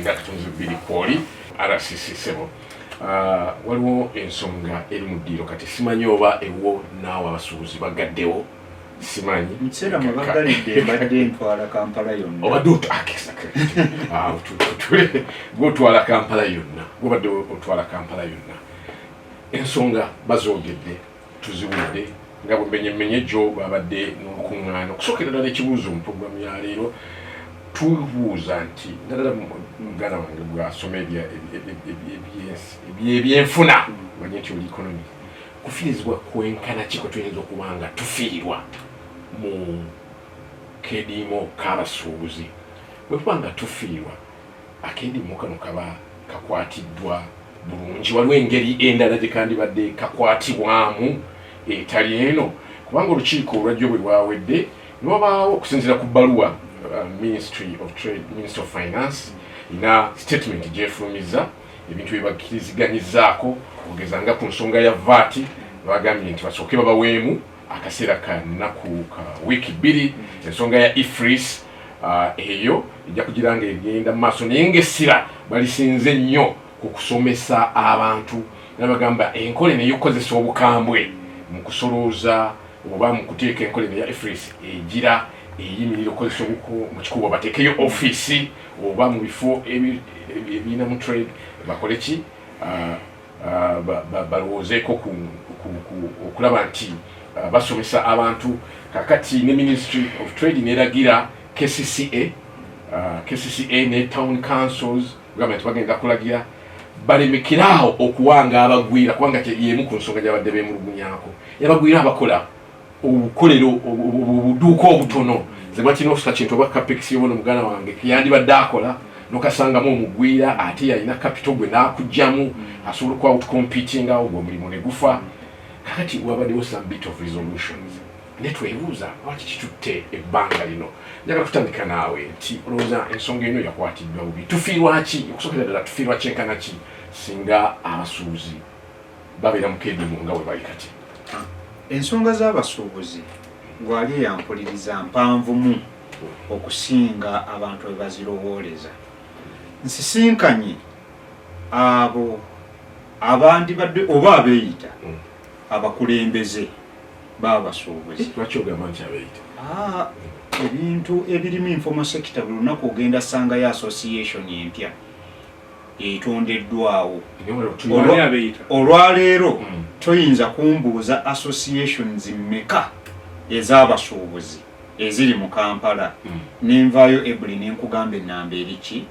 mwenda katonzi bbiri kwoli RCC sebo waliwo ensonga eri mu ddiiro kati simanyi oba ewo naawe abasuubuzi bagaddewo simanyi nseera mwe bagalidde mbadde ntwala Kampala yonna obadde gwotwala Kampala yonna gwobadde otwala Kampala yonna ensonga bazoogedde tuziwudde nga bwemenyemenye jo babadde n'olukuŋŋaana okusookera ddala ekibuuzo mu puroguramu ya leero tubuuza nti naddala muganda wange bw'asoma ebyenfuna manye nti oli ikonomi kufiirizibwa kwenkana ki kwe tuyinza okuba nga tufiirwa mu keediimo k'abasuubuzi bwe kuba nga tufiirwa akeediimo kano kaba kakwatiddwa bulungi waliwo engeri endala gye kandibadde kakwatibwamu etali eno kubanga olukiiko olwajjo bwe lwawedde niwabaawo okusinziira ku bbaluwa Ministry of Trade, Minister of Finance ina statement gyefulumiza ebintu byebakkiriziganyizaako ogeza nga ku nsonga ya VAT bagambye nti basooke babaweemu akaseera ka nnaku ka wiiki bbiri ensonga ya IFRIS eyo ejja kugira nga egenda mu maaso naye ng'essira balisinze nnyo ku kusomesa abantu nabagamba enkola eno ey'okukozesa obukambwe mu kusolooza oba mu kuteeka enkola eno ya IFRIS egira eyimirira okukozesa mu kikubo bateekeyo ofiisi oba mu bifo ebirina mu trade bakole ki balowoozeeko okulaba nti basomesa abantu kakati ne Ministry of Trade neragira KCCA ne town councils gamba nti bagenda kulagira balemekiraawo okuwanga abagwira kubanga yemu ku nsonga gyabadde beemulugunyaako yabagwira abakola obukolero obuduuka obutono zebakina okusa kintu oba capex yobona muganda wange yandibadde akola nokasangamu omugwira ate yalina capital gwe n'akugjamu asobola okuba outcompeting awo omulimu ne gufa kakati wabaddewo some bit of resolutions ne twebuuza lwaki kitutte ebbanga lino njagala kutandika naawe nti olowooza ensonga eno yakwatiddwa bubi tufiirwa ki okusookera ddala tufiirwa kyenkana ki singa abasuubuzi babeera mu keedimu nga bwe bali kati ensonga z'abasuubuzi gwali eyampuliriza mpanvumu okusinga abantu bwe bazirowooleza nsisinkanye abo abandibadde oba abeeyita abakulembeze b'abasuubuzi lwaki ogamba nti abeeyita ebintu ebirimu informal sector buli lunaku ogenda sangayo association empya etondeddwawo olwaleero toyinza kumbuuza associations mmeka ez'abasuubuzi eziri mu Kampala nenvaayo ebuli nenkugamba ennamba eriki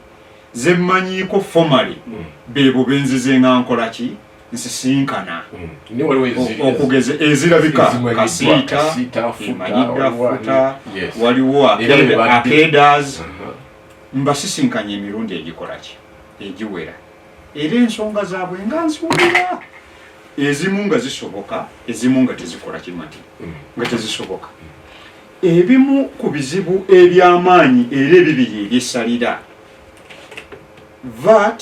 zemmanyiiko formally beebo benzize nga nkola ki nsisinkana okugeza ezirabika Kasiita emanyiddwa Futa waliwo Akedas mbasisinkanya emirundi egikola ki egiwera era ensonga zaabwe nga nziwulira ezimu nga zisoboka ezimu nga tezikola kimati nga tezisoboka ebimu ku bizibu eby'amaanyi era ebibiri ebyessalira VAT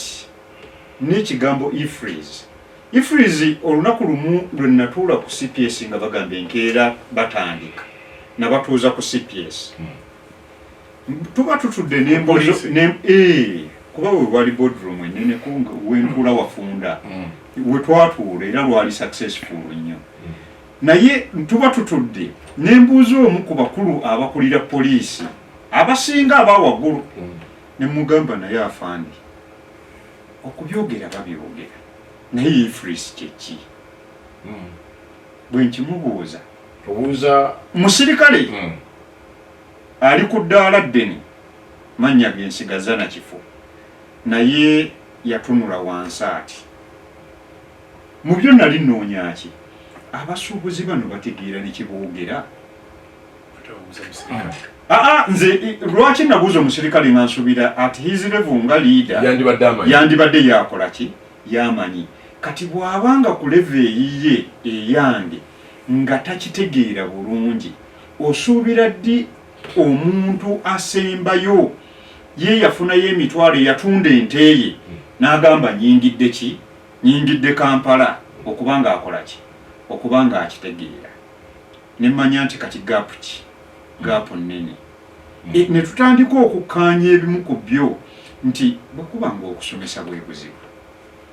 n'ekigambo IFRIS olunaku lumu lwe natuula ku CPS nga bagamba enkeera batandika nabatuuza ku CPS tuba tutudde n'embozo kuba we wali boardroom enene wentuula wafunda we twatuula era lwali successful nnyo naye tuba tutudde nembuuza omu ku bakulu abakulira poliisi abasinga abawaggulu ne mugamba naye afandi okubyogera babyogera naye IFRIS kyeki bwe nkimubuuza musirikale ali ku ddaala ddene mannya gensigaza na kifo naye yatunula wansi ati mu byo nali nnoonya ki abasuubuzi bano bategeera ne kiboogera nze lwaki nabuuza omusirikale nga nsuubira ati his level nga leader yandibadde yakola ki yamanyi kati bw'abanga ku level eyiye eyange nga takitegeera bulungi osuubira ddi omuntu asembayo ye yafunayo emitwalo eyatunda ente ye n'agamba nyingidde ki nyingidde Kampala okubanga akola ki okubanga akitegeera nemmanya nti kati gaapu ki gaapu nnene ne tutandika okukkaanya ebimu ku byo nti bwekuba ng'okusomesa bwe buzibu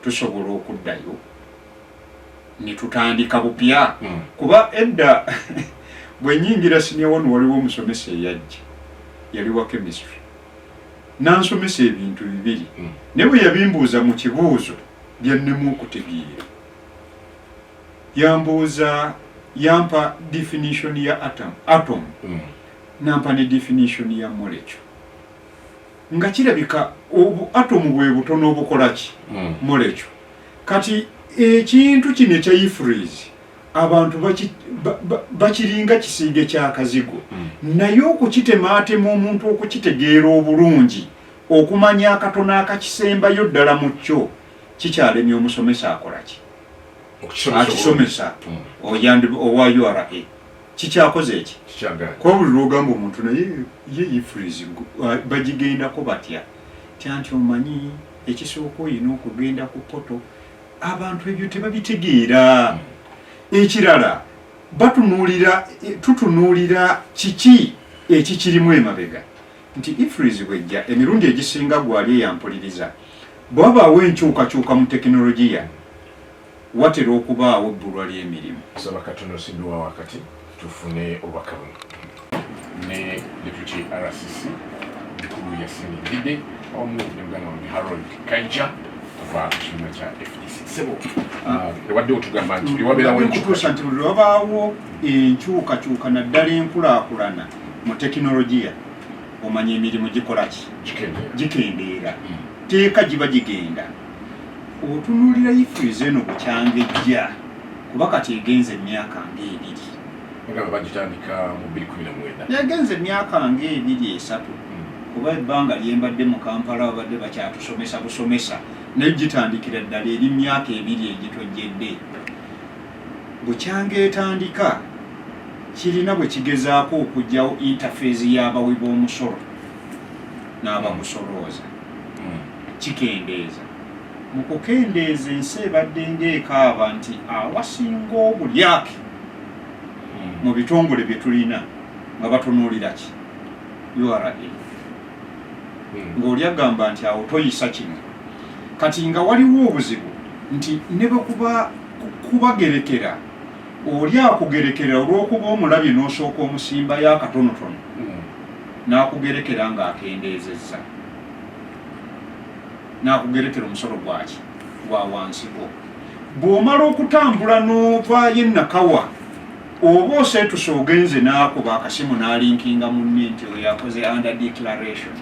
tusobola okuddayo ne tutandika bupya kuba edda bwe nnyingira senior one waliwo omusomesa eyajja yali wa chemistry nansomesa ebintu bibiri ne bwe yabimbuuza mu kibuuzo byannemu okutegeera yampa definition ya atom nampa ne definition ya molecule nga kirabika atomu bwe butono obukola ki molecule kati ekintu kino ekyayifreeze abantu bakiringa kisiige kyakazigo naye okukitemaatema omuntu okukitegeera obulungi okumanya akatono akakisembayo ddala mu kyo kikyalemye omusomesa akola ki akisomesa owa URA kikyakoze eki kuba buli lwogamba omuntu naye ye yifreeze bagigendako batya tyanti omanyi ekisooka oyina okugenda ku poto abantu ebyo tebabitegeera ekirala tutunuulira kiki ekikirimu emabega nti ifreeze bwejja emirundi egisinga gwali eyampuliriza bwabaawo enkyukakyuka mu tekinologiya watera okubaawo ebbulwa ly'emirimu saba katono sibiwa wakati tufune obubaka buno ne deputy RCC Bikulu Yasini Dide omu muganda wange Harold Kaija kuva kibiina kya FDC sebo wadde otugamba nti liwabeerawo enkyukakyuka nti buli wabaawo enkyukakyuka naddala enkulaakulana mu tekinologiya omanya emirimu gikola ki gikendeera teeka giba gigenda otunuulira ifreeze eno bukyanga ejja kuba kati egenze emyaka ng'ebiri bagitandika mu 2019 yagenze emyaka ng'ebiri esatu kuba ebbanga lyembadde mu Kampala babadde bakyatusomesa busomesa naye gitandikira ddala eri myaka ebiri egitojjedde bukyanga etandika kirina bwe kigezaako okugyawo interface y'abawi b'omusolo n'abagusolooza kikendeeza mu kukendeeza ensi ebadde ng'ekaaba nti awasinga obulyake mu bitongole bye tulina nga batunuulira ki URA ng'oli agamba nti awo toyisa kino kati nga waliwo obuzibu nti ne bwe kubagerekera oli akugerekera olw'okuba omulabye n'osooka omusimbayo akatonotono n'akugerekera ng'akendeezezza n'akugerekera omusolo gwaki gwa wansiko bw'omala okutambula n'ovaayo ennakawa oba oseetusa ogenze n'akuba akasimu n'alinkinga munne nti oyo yakoze under declaration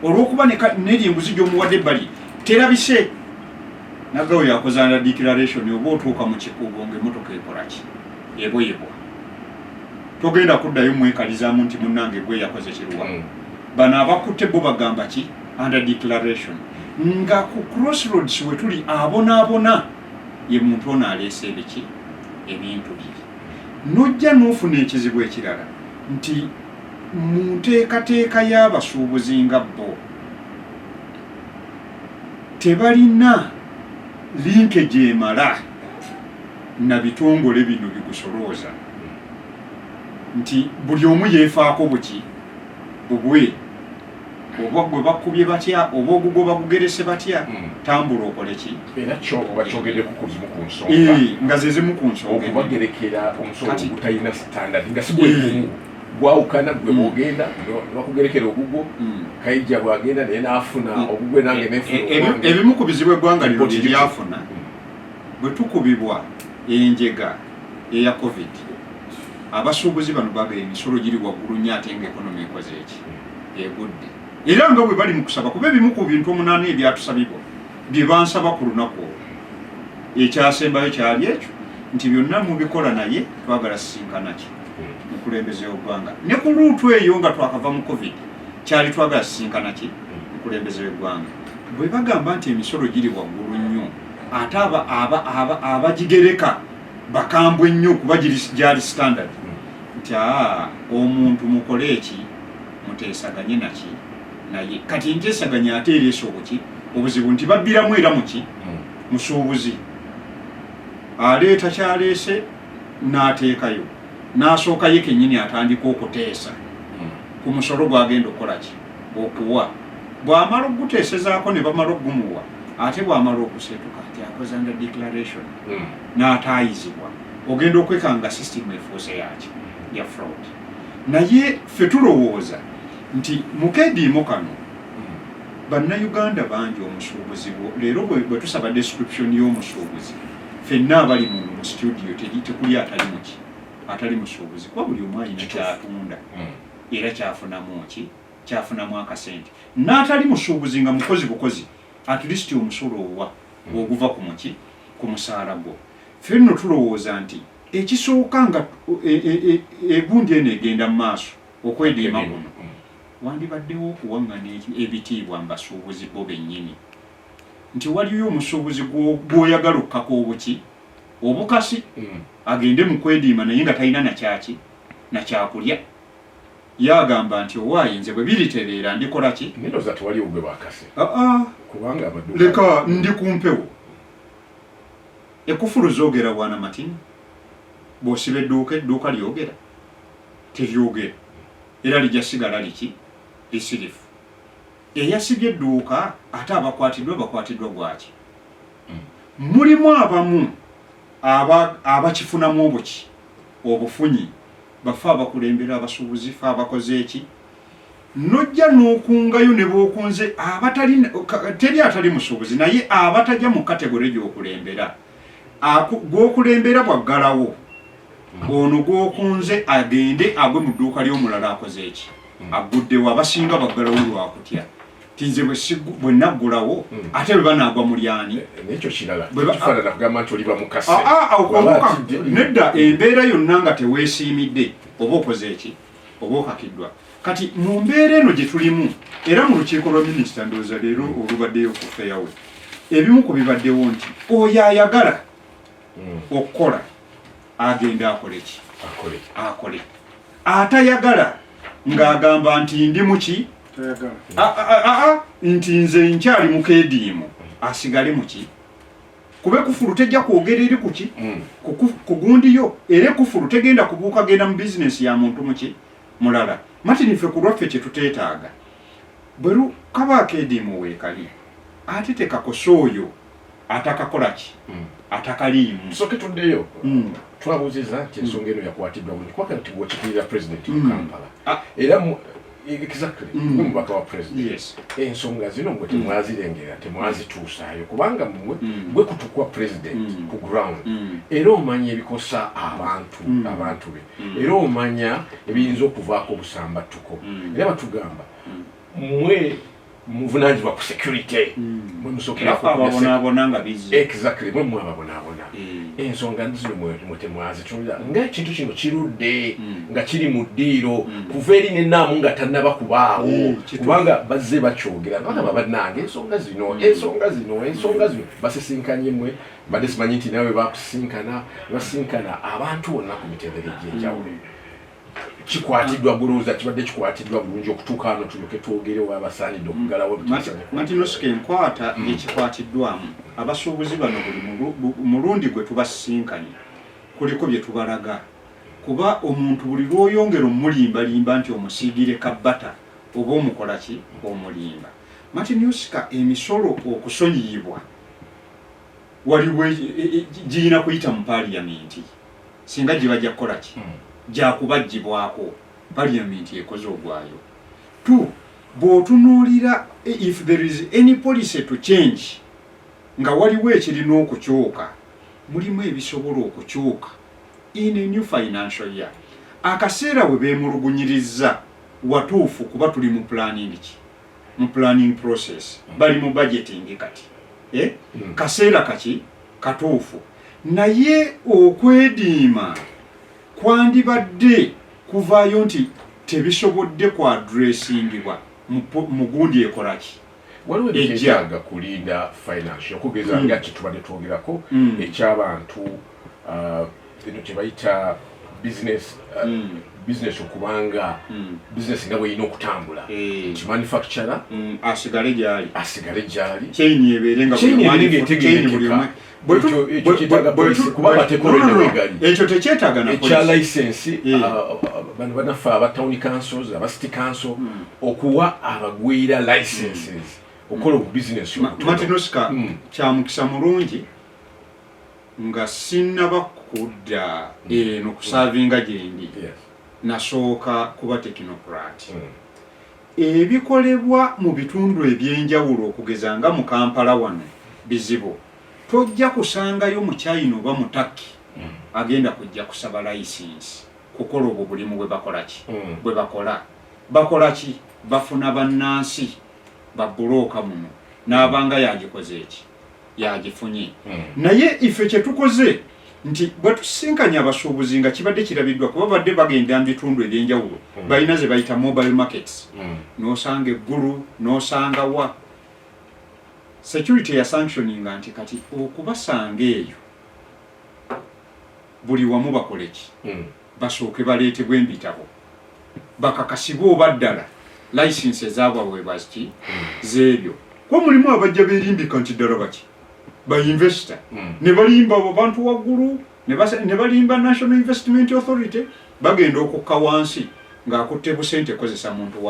olw'okuba n'eryembuzi gy'omuwadde ebbali terabise nagga oyo yakoze under declaration oba otuuka mu kikuubo ng'emmotoka ekola ki ebwebwa togenda kuddayo mwekalizaamu nti munnange gwe yakoze kiruwa bano abakutte bo bagamba ki under declaration nga ku crossroads we tuli abonaabona ye muntu ono aleese ebiki ebintu bye nojja n'ofuna ekizibu ekirala nti mu nteekateeka y'abasuubuzi nga bo tebalina linke gyemala na bitongole bino bigusolooza nti buli omu yeefaako buki bubwe oba gwe bakubye batya oba ogugwo bagugerese batya tambula okole ki era kyo bakyogeddeku kuzimu ku nsonga nga ze zimu ku nsonga okubagerekera omusolo gutalina standard nga si bwegumu gwawukana gwe bwogenda bakugerekera ogugwo Kaija bwagenda naye naafuna ogugwe nange nefuna ebimu ku bizibu eggwanga lino byafuna bwe tukubibwa enjega eya covid abasuubuzi bano bagala emisolo giri waggulu nnyo ate nga ekonomi ekoze eki egudde era nga bwe bali mu kusaba kuba ebimu ku bintu 8 ebyatusabibwa bye bansaba ku lunaku ekyasembayo kyali ekyo nti byonna mubikola naye twagala sisinkana ki mukulembeze w'eggwanga ne ku luutu eyo nga twakava mu covid kyali twagala sisinkana ki mukulembeze w'eggwanga bwe bagamba nti emisolo giri waggulu nnyo ate abagigereka bakambwe nnyo kuba gyali standard nti omuntu mukole eki muteesaganye naki naye kati nteesaganya ate ereesa obuki obuzibu nti babbiramu era muki musuubuzi aleeta kyaleese n'ateekayo n'asooka ye kennyini atandika okuteesa ku musolo gwagenda okukola ki okuwa bw'amala okuteesezaako ne bamala okugumuwa ate bw'amala okusetuka nti akoze under declaration n'ataayizibwa ogenda okwekanga system efuuse yaki ya fraud. Naye ffe tulowooza nti mu keediimo kano bannayuganda bangi omusuubuzi leero bwe tusaba description y'omusuubuzi ffenna abali mu studio tekuli atali musuubuzi kuba buli omu alina kyatunda era kyafunamu akasente n'atali musuubuzi nga mukozi bukozi at least omusolo owa oguva ku musaala gwo. Ffe nno tulowooza nti ekisooka nga egundi eno egenda mu maaso okwediima kuno wandibaddewo okuwaŋŋana ebitiibwa mbasuubuzi bo bennyini nti waliyo omusuubuzi gw'oyagala okkako obukasi agende mu kwediima naye nga talina nakyakulya yagamba nti owaayi nze bwe biritereera ndikola ki leka ndi kumpewo ekufulu zoogera bwana matini bw'osiba edduuka lyogera teryogera era lijja sigala lisirifu eyasibye edduuka ate abakwatiddwa gwaki mulimu abamu abakifunamu obufunyi bafe abakulembera abasuubuzi fe abakoze eki nojja n'okungayo ne b'okunze teri atali musuubuzi naye abatajja mu kategore gy'okulembera gw'okulembera bwaggalawo ono gw'okunze agende agwe mu dduuka ly'omulala akoze eki aguddewo abasinga baggalawo lwakutya tinze bwe naggulawo ate bwe banaagwa mu lyani nekyo kirala kifaanana kugamba nti oliba mukase nedda embeera yonna nga teweesiimidde oba okoze eki oba okakiddwa kati mu mbeera eno gye tulimu era mu lukiiko lwa minisita ndowooza leero olubaddeyo ku feyawe ebimu ku bibaddewo nti oyo ayagala okukola agenda akole atayagala ng'agamba nti ndi muki nti nze nkyali mu keediimo asigale muki kube kufulu tejja kwogera eri kuki kugundiyo era kufulu tegenda kubuuka genda mu bizinesi ya muntu muki mulala matini ffe ku lwaffe kye tuteetaaga bwe kaba akeediimo weekali ate tekakosa oyo atakakola ki atakaliimu soke tuddeyo twabuuziza nti ensonga eno yakwatiddwa buli kwaka nti bwekikirira pulezidenti mu Kampala era exactly mubaka wa president ensonga zino mwe temwazirengera temwazituusaayo kubanga mwe kutukwa president ku ground era omanya ebikosa abantu be era omanya ebiyinza okuvaako obusambattuko era batugamba mwe muvunaanyizibwa ku security mwe musookerabonaabona nga bizi exactly mwe mwababonaabona ensonga zino mwe temwazitunira ng'ekintu kino kirudde nga kiri mu ddiiro kuva eri n'ennaamu nga tannaba kubaawo kubanga bazze bakyogera bagamba bannange ensonga zino basisinkanye mmwe badde simanyi nti nawe basinkana abantu bonna ku mitendera egy'enjawulo kikwatiddwa bulunza kibadde kikwatiddwa bulungi okutuuka wano tulyoke twogere wabasaanidde okugalawo Martinos enkwata ekikwatiddwamu abasuubuzi bano buli mulundi gwe tubasisinkanye kuliko bye tubalaga kuba omuntu buli lw'oyongera omulimbalimba nti omusiigire kabbata oba omukola ki omulimba Martinos emisolo okusonyiyibwa waliwo giyina kuyita mu paaliyamenti singa gye bajja kukola ki gyakubaggyibwako paliamenti ekoze ogwayo bw'otunuulira if there is any policy to change nga waliwo ekirina okukyuka mulimu ebisobola okukyuka in a new financial year akaseera we beemulugunyirizza watuufu kuba tuli mu planning process bali mu budgeting kati kaseera kaki katuufu naye okwediima kwandibadde kuvaayo nti tebisobodde ku addressingibwa mu gundi ekolaki waliwo ekyaga kulinda financial okugeza nga kitubadde twogerako eky'abantu bino kye bayita business okubanga business nga bwe ino okutambula ki manufacturer asigale gyali chain eberenga ekyo tekyetaaga na ekya license bano banafa aba town councils aba city council okuwa abagwira licenses okola business Martinosika kyamukisa mulungi nga sinnaba kudda eno kusavinga gyendi nasooka kuba technocrat ebikolebwa mu bitundu ebyenjawulo okugeza nga mu Kampala wano bizibu tojja kusangayo mu China oba mu Turkey agenda kujja kusaba license kukola obwo bulimu bwe bakola ki bafuna bannansi babulooka muno n'abanga yagikoze eki yagifunye naye ife kye tukoze nti bwe tusinkanya abasuubuzi nga kibadde kirabiddwa kuba badde bagenda mu bitundu ebyenjawulo balina ze bayita mobile markets n'osanga eggulu n'osanga wa security ya sanctioninga nti kati okubasanga eyo buli wamu bakoleki basooke baleetebwa embitabo bakakasibwe oba ddala license ezaabwe baziki zeebyo kwa mulimu abajja beerimbika nti ddala baki ba-investor ne balimba abo bantu waggulu ne balimba National Investment Authority bagenda okukka wansi ng'akutte busente kozesa muntu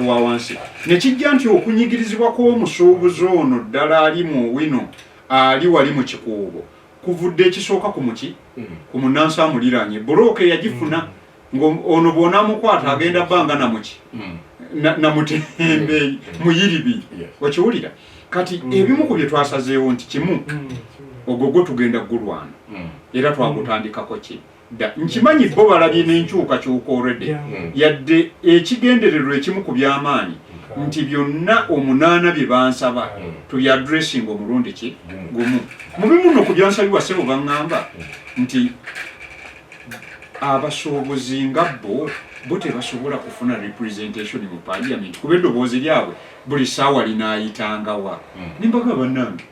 wa wansi ne kijja nti okunyigirizibwa kw'omusuubuzi ono ddala ali mu wino ali wali mu kikuubo kuvudde ekisooka ku muki ku munnansi amuliraanye bulooka yagifuna ono bw'onaamukwata agenda bbanga namuki namutembe muyiribi okiwulira kati ebimu ku bye twasazeewo nti kimu ogwo tugenda gulwana era twagutandikako ki nkimanyi bo balabye n'enkyukakyuka already yadde ekigendererwa ekimu ku by'amaanyi nti byonna 8 bye bansaba tubyadressing omulundi ki gumu mu bimu nno ku byansabibwa sebo baŋŋamba nti abasuubuzi nga bo tebasobola kufuna representation mu parliament kuba eddoboozi lyabwe buli ssaawa linaayitangawa nimbaga bannange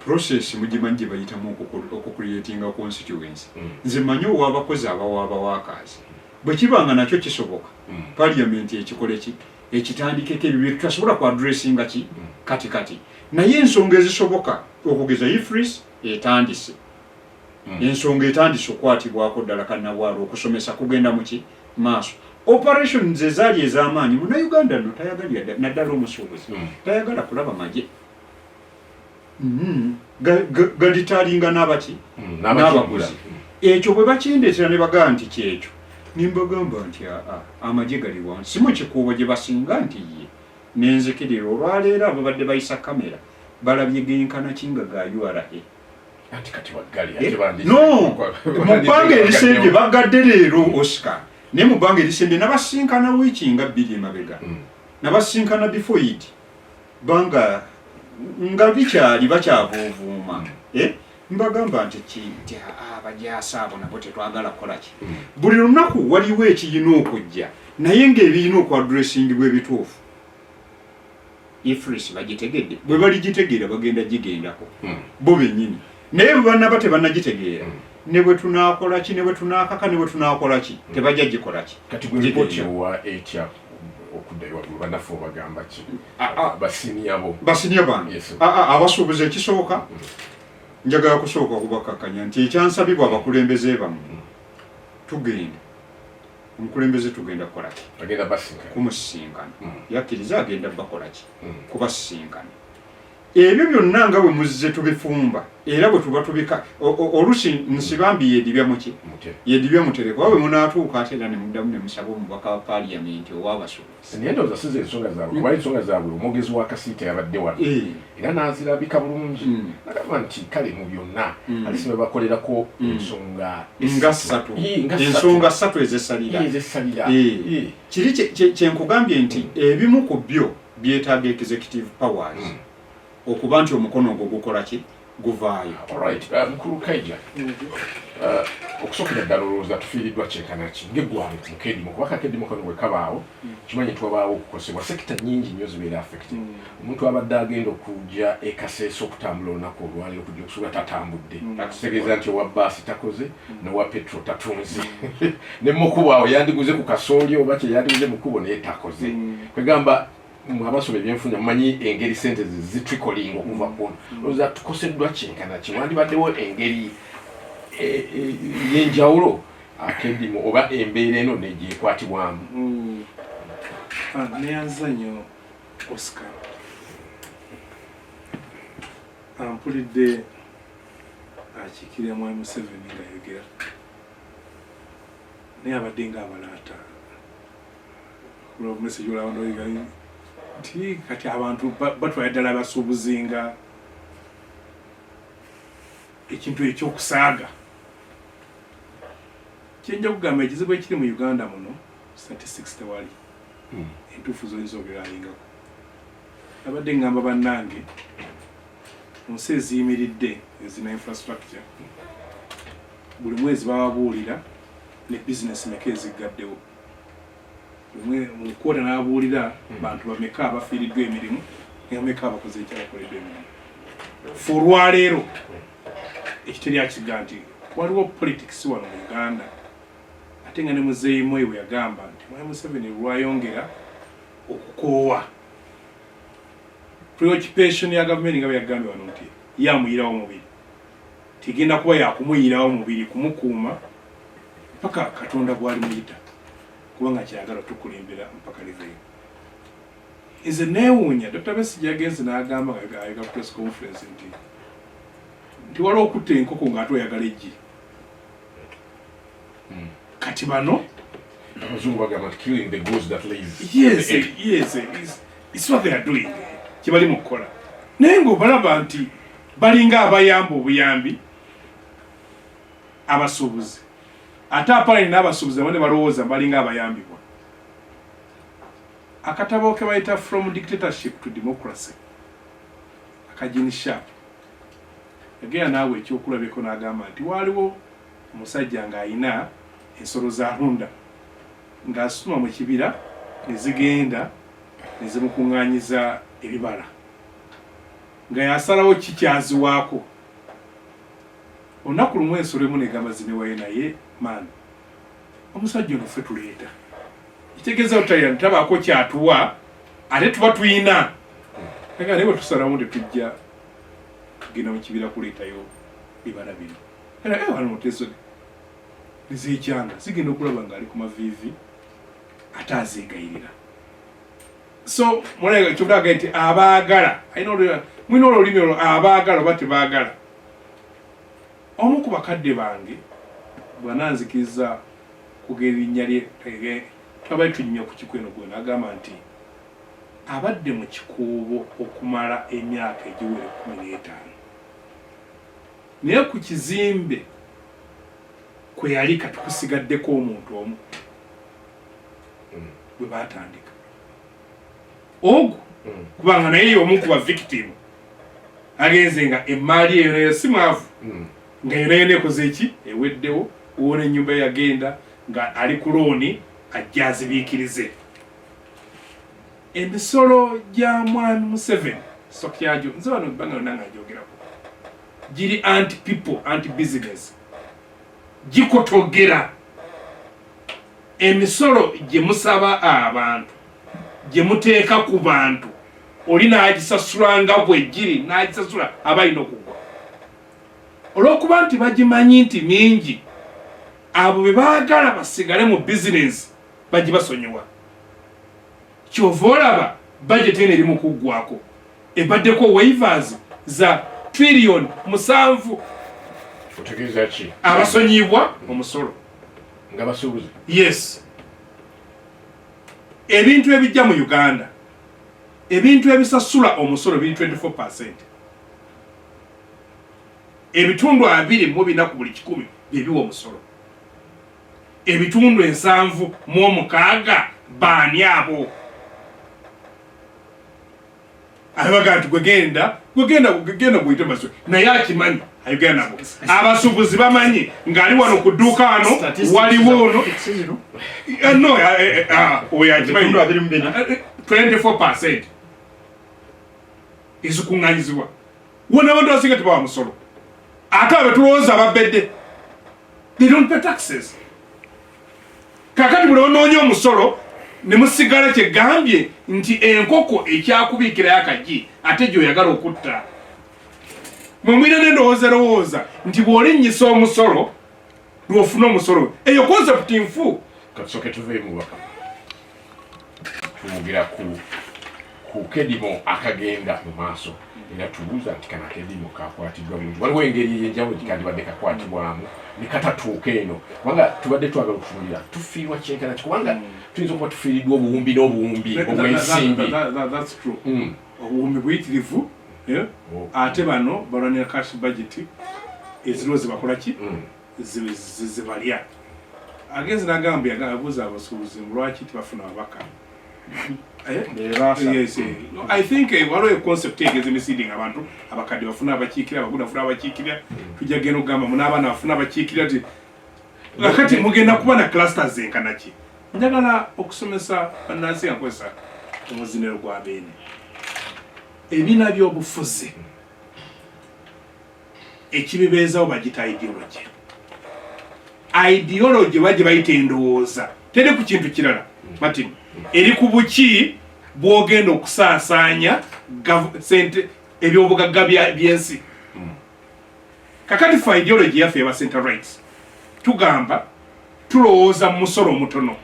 process mugimanyi gye bayitamu okucreatinga constituency nze manyi ow'abakozi abawaabawakazi bwe kibanga nakyo kisoboka parliament ekikole ki ekitandikeko ebyo bye tutasobola ku addressinga ki kati naye ensonga ezisoboka okugeza ifris etandise ensonga etandise okukwatibwako ddala kannabwalo okusomesa kugenda muki maaso operations ezaali ez'amaanyi munnayuganda nno tayagalira naddala omusuubuzi tayagala kulaba magye galitalinga n'abaki n'abaguzi ekyo bwe bakindeetera ne bagamba nti kyekyo nimbagamba nti amagye gali wansi mu kikuubo gye basinga nti ye nenzikirira olwaleero ababadde bayisa kamera balabye genkana kinga ga URA no mu bbanga erisembye bagadde leero Oscar naye mu bbanga erisembye nabasinkana wiiki nga 2 emabega nabasinkana before it banga nga bikyali bakyavuuvuuma mbagamba nti abajaasa abo nabo tetwagala kukola ki buli lunaku waliwo ekiyina okujja naye ng'ebiyina okuadressingibwa ebituufu ifris bagitegedde bwe baligitegeera bagenda gigendako bo bennyini naye bwe bannaba tebannagitegeera ne bwe tunaakola ki ne bwe tunaakaka ne bwe tunaakola ki tebajja gikola ki kati gwe ripoti owa etya okuddayo waggulu bannaffe obagamba ki basiniya bange abasuubuza ekisooka njagala kusooka okubakkakkanya nti ekyansabibwa abakulembeze bammwe tugenda omukulembeze tugenda kukola ki kumusisinkana yakkiriza agenda bakola ki kubasisinkana ebyo byonna nga bwe muzze tubifumba era bwe tuba tubika olusi nsibambi yedibya muki yedibya mutereko wawe munaatuuka ate era ne muddamu ne musaba omubaka wa paaliyamenti ow'abasuubuzi naye ndowooza si z'ensonga zaabwe kuba ensonga zaabwe omwogezi wa kasiita yabadde wano era n'azirabika bulungi nagamba nti kale mu byonna alisi ne bakolerako ensonga nga ssatu ensonga ssatu ezessalira kiri kyenkugambye nti ebimu ku byo byetaaga executive powers okuba nti omukono ogwo gukola ki guvaayo. Alright, mukulu Kaija. Okusokera ddala olowooza tufiiriddwa kyenkanaki ng'eggwanga mu KEDMO kubaka KEDMO kano bwe kabaawo kimanyi twabaawo okukosebwa sekita nnyingi nnyo zibeera affected. Omuntu abadde agenda okujja ekaseesa okutambula olunaku olwaliro okujja okusuula tatambudde akutegeeza nti owa baasi takoze n'owa petro tatunze ne mukubo awo yandiguze ku kasooli oba kye yandiguze mukubo naye takoze kwegamba abasoba ebyenfuna mumanyi engeri sente zitrikolinga okuva kuno olowooza tukoseddwa kyenkanaki wandibaddewo engeri yenjawulo KEDMO oba embeera eno negyekwatibwamu. Neyanza nnyo Oscar ampulidde akiikirira mwami Museveni ng'ayogera naye abadde ng'abalaata kulwa message olaba ndoyiga nti kati abantu batwala ddala abasuubuzi nga ekintu ekyokusaaga. Kyenja kugamba ekizibu ekiri mu Uganda muno statistics tewali entuufu zoyinza obirabingako. Abadde ngamba bannange mu nsi eziyimiridde ezina infrastructure buli mwezi bababuulira ne bizinesi meka eziggaddewo mu kwota n'ababuulira bantu bameka abafiiriddwa emirimu bameka abakoze ekyabakoleddwa emirimu. Fe olwaleero ekiteri akiga nti waliwo politics wano mu Uganda ate nga ne muzeeyi Moi bwe yagamba nti mwami Museveni lwayongera okukoowa preoccupation ya gavumenti nga bwe yagambye wano nti yamuyirawo omubiri tigenda kuba yakumuyirawo omubiri kumukuuma mpaka Katonda bw'ali muyita kubanga kyagala tukulembera mpaka liveyo. Nze neewuunya Dr. Besigye yagenze n'agamba nga press conference nti waliwo okutta enkoko ng'ate oyagala eggi. Kati bano abazungu bagamba nti killing the goose that lays. Yes, it's what they are doing. Kibali mu kukola naye ng'obalaba nti balinga abayamba obuyambi abasuubuzi ate apalani n'abasuubuzi abone balowooza balinga abayambibwa. Akatabo ke bayita From Dictatorship to Democracy akajini Sharp yagera naawe ekyokulabeko n'agamba nti waaliwo omusajja ng'ayina ensolo za Runda ng'asuma mu kibira ne zigenda ne zimukuŋŋaanyiza ebibala nga yasalawo kikyaziwaako. Olunaku lumu ensolo emu negamba zinewaye naye maani omusajja ono ffe tuleeta kitegeeza otalira ntabaako kyatuwa ate tuba tuyina aga naye bwe tusalawo nte tujja tugenda mu kibira kuleetayo bibala bino era wano muteso nizeekyanga zigenda okulaba ng'ali ku maviivi ate azeegayirira. So mulaga kyobulaga nti abaagala mwina olulimi olwo abaagala oba tebaagala. Omu ku bakadde bange bwananzikiriza kugera erinnya lye twabali tunyumya ku kikweno gwena agamba nti abadde mu kikuubo okumala emyaka egiwera 15 naye ku kizimbe kwe yali katukusigaddeko omuntu omu bwe baatandika ogwo kubanga naye omu ku ba victim agenze nga emaali eyo si mwavu nga yona ekoze eki eweddewo uwona ennyumba yagenda nga ali ku looni ajja azibiikirize. Emisolo gya mwami Museveni sokyajo nze wano banga yonna nga njogerako giri anti people anti business gikotogera emisolo gye musaba abantu gye muteeka ku bantu oli n'agisasula nga bwe giri n'agisasula abalina okugwa olw'okuba nti bagimanyi nti mingi abo be baagala basigale mu bizinesi bagibasonyiwa. Kyova olaba bajeti eno eri mu kuggwako ebaddeko waivers za trillion 7 otegeeza ki abasonyibwa omusolo nga basuubuzi. Yes, ebintu ebijja mu Uganda ebintu ebisasula omusolo biri 24%, ebitundu 24 ku buli 100 byebiwa omusolo, ebitundu 7 mu 6 baani abo. abaga tugenda kuyita maso naye akimanyi ayogera nabo abasuubuzi bamanyi ng'ali wano ku dduuka wano waliwo ono no oyo akimanyi 24% ezikuŋŋanyizibwa wona abantu abasinga tebawa musolo ate abe tulowooza ababedde they don't pay taxes kakati buli onoonya omusolo ne musigala kyegambye nti enkoko ekyakubiikirayo akagi ate gy'oyagala okutta mumwira n'endowooza nti bw'olinnyisa omusolo lw'ofuna omusolo eyo concept nfu katusooke tuveemu baka tuwugira ku kedimo akagenda mu maaso era tubuuza nti kana kedimo kakwatiddwa muntu waliwo engeri ey'enjawulo gikandibadde kakwatibwamu ne katatuuka eno kubanga tubadde twagala okutunulira tufiirwa kyenkana ki kubanga tuyinza okuba tufiiriddwa obuwumbi n'obuwumbi obw'ensimbi obuwumbi buyitirivu ate bano balwanira cash budget eziriwo zibakola ki zibalya agenzi nagambye abuuza abasuubuzi lwaki tebafuna babaka Yes, I think waliwo concept egeze misleading abantu abakadde bafuna abakiikira abagunda bafuna abakiikira tujja genda okugamba munabaana bafuna abakiikira ti kakati mugenda kuba na clusters enkanaki njagala okusomesa bannansi nga nkozesa omuzinero gwa beene ebiina by'obufuzi ekibibeezawo bagita ideology bajje bayita endowooza teri ku kintu kirala Martin eri ku buki bwogenda okusaasaanya sente ebyobugagga byensi kakati fa ideology yaffe eba center rights tugamba tulowooza mu musolo omutono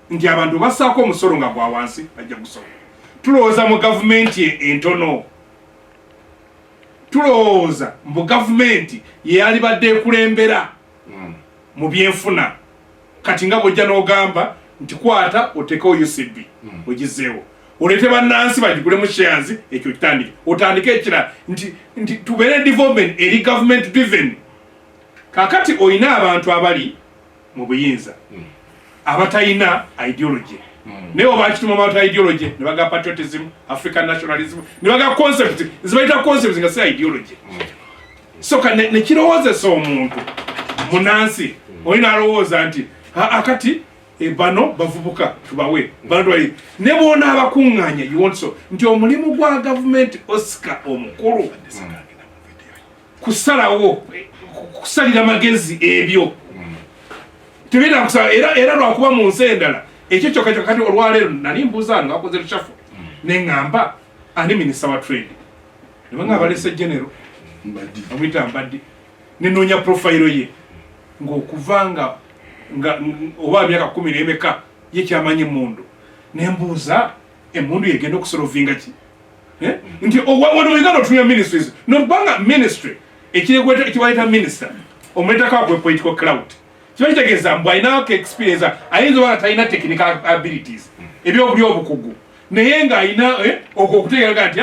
nti abantu basaako omusolo nga gwa wansi bajja gusolo tulowooza mu gavumenti entono tulowooza mu gavumenti yeyali badde ekulembera mu byenfuna kati nga bwojja n'ogamba nti kwata otekewo UCB ogizeewo oleete bannansi bagigulemu shares ekyo kitandike otandike ekirala nti tubeere development eri government driven kakati oyina abantu abali mu buyinza abatayina ideology naye oba kituma abantu ideology ne baga patriotism African nationalism ne baga concept zibayita concepts nga si ideology so ne kirowoozesa omuntu munansi oyina alowooza nti akati bano bavubuka tubawe bano bali ne bona abakuŋŋaanya you want so nti omulimu gwa government Oscar omukulu kusalawo kusalira magezi ebyo tebina kusala era lwakuba mu nsi endala ekyo kyokka kati olwaleero nali mbuuza nga akoze luchafu neŋŋamba ani minisita wa trade ne banga abalese genero amwita Mbaddi nenoonya profile ye ng'okuvanga nga oba myaka 10 n'emeka ye kyamanyi emmundu nembuuza emmundu yegenda okusolovinga ki nti wano weganda otunya ministries nokubanga ministry ekibayita minister omuleetako akwe political clout kiba kitegeeza mbu ayinako experience ayinza oba talina technical abilities ebyobuli obukugu naye ng'ayina okutegeeraga nti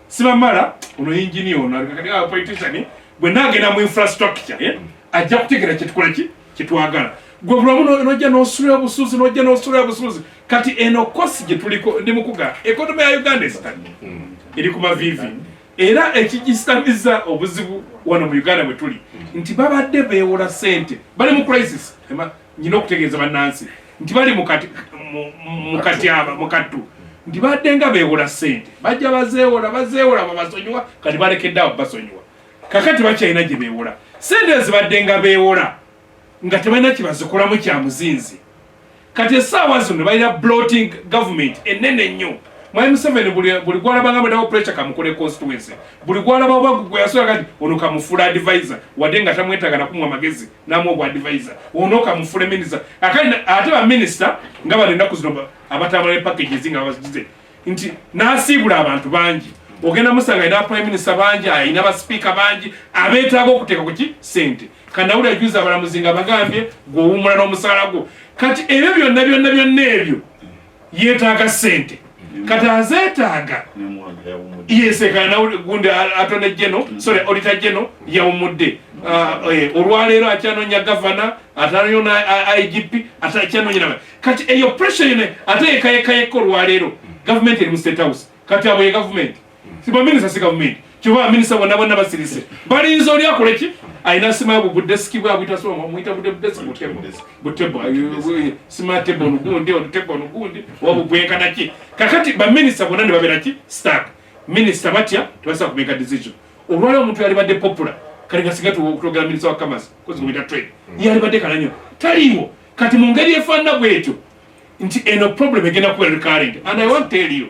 sibamala ono engineer ono politician bwe naagenda mu infrastructure ajja kutegeera kyetukola ki kyetwagala gwe bulamu nojja n'osulira busuuzi kati eno kosi gye tuliko ndi mukuga ekonomi ya Uganda esitani eri ku mavivi era ekigisitamiza obuzibu wano mu Uganda bwe tuli nti babadde beewola sente bali mu crisis nyina okutegeeza bannansi nti bali mukattu nti badde nga beewola sente bajja bazeewola babasonyiwa kati balekeddeawo basonyiwa kakati bakyalina gye beewola sente ezibadde nga beewola nga tebalina kibazikolamu kya muzinzi kati essaawa zino balina bloating government enene ennyo Mwai Museveni buli gwalabanga mwedawo pressure kamukole constituency buli gwalaba oba gwe yasola kati ono kamufula advisor wadde nga tamwetaga nakumwa amagezi namwe obwa advisor ono kamufula minister akali ate ba minister nga balenda kuzino abatambula packages nga bazize nti nasiibula abantu bangi ogenda musanga ina prime minister bangi ina ba speaker bangi abeetaaga okuteeka ku ki sente kanawuli ajuza abalamuzi nga bagambye gw'owummula n'omusaala gwo kati ebyo byonna ebyo yeetaaga sente kati azeetaaga yesekana gundi atone jeno sorry auditor jeno yawumudde olwaleero akyanonya gavana atanonya IGP atakyanonya kati eyo pressure yone ate ekayekayeko olwaleero government eri mu state house kati abo ye government siba minisita si government kiba minisita bonna basirise balinze oli akoleki aina sima budde sikibwa bwitaso muita budde butebo smart table nugundi on table nugundi wabu bwenka naki kakati ba minisita bonna ne babera ki stack minisita batya tubasa ku make a decision olwala omuntu yali badde popular kali gasigatu okutogera minisita wa commerce kozi kubita trade yali badde kalanyo taliwo kati mu ngeri efaanana bwetyo nti eno problem egenda kuba recurring and I want to tell you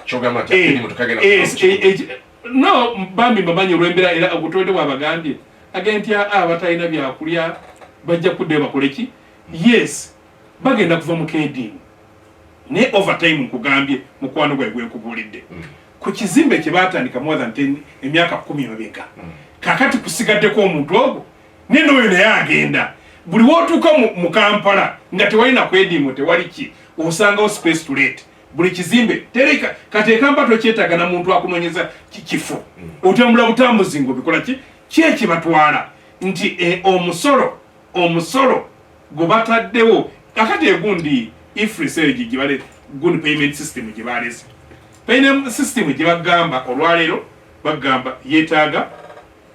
chogama tapini mutukagena no bambi bamanyi olwembera era okutwede wabagambye agenti abatalina byakulya bajja kudde bakoleki yes bagenda kuva mu KD ne overtime nkugambye mukwano gwe gwekubulidde ku kizimbe kye batandika more than 10 emyaka 10 mabega kakati kusigaddeko omuntu ogwo neno oyo naye agenda buli wotuuka mu Kampala nga tewalina kwediimo tewali ki osangawo space to let buli kizimbe tereka kati Kampala tokyetaaga na muntu akunonyeza kifo otambula butambuzi ngo bikola ki kyekibatwala nti omusolo gubataddewo akati egundi ifriseji gibale good payment system gibaleze payment system gibagamba olwaleero bagamba yetaaga